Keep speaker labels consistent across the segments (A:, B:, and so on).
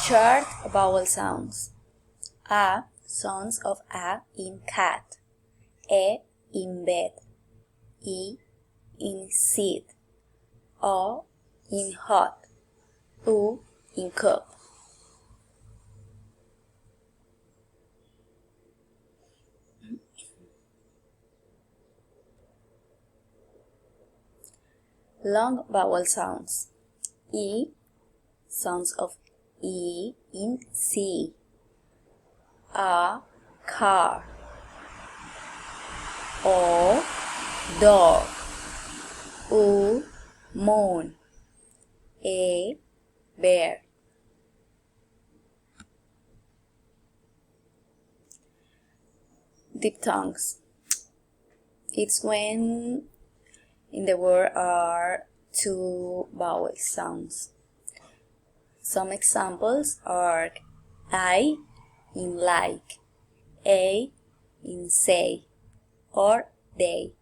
A: Chart vowel sounds. A. Sounds of A in cat. E in bed. E in seed. O in hot. U in cup. Long vowel sounds. E. Sounds of E in sea. A. Car. O. Dog. U. Moon. A. Bear. Diphthongs. It's when in the word are two vowel sounds. Some examples are I in like, A in say, or they.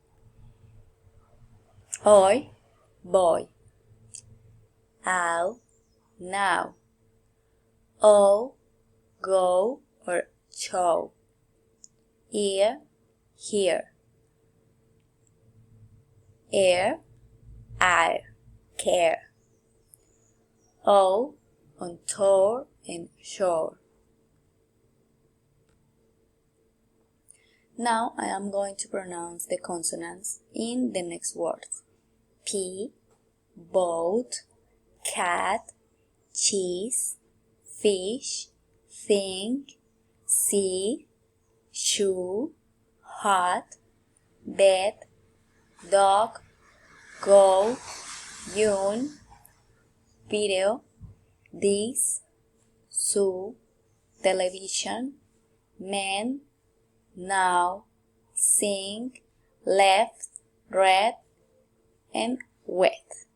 A: Oi, boy. Ow, now. O, go, or show. Ear, here. Air, air, care. O, on tour and shore. Now I am going to pronounce the consonants in the next words. P, boat, cat, cheese, fish, thing, sea, shoe, hot, bed, dog, go, yun, video, this, zoo, television, man, now, sing, left, red, and wet.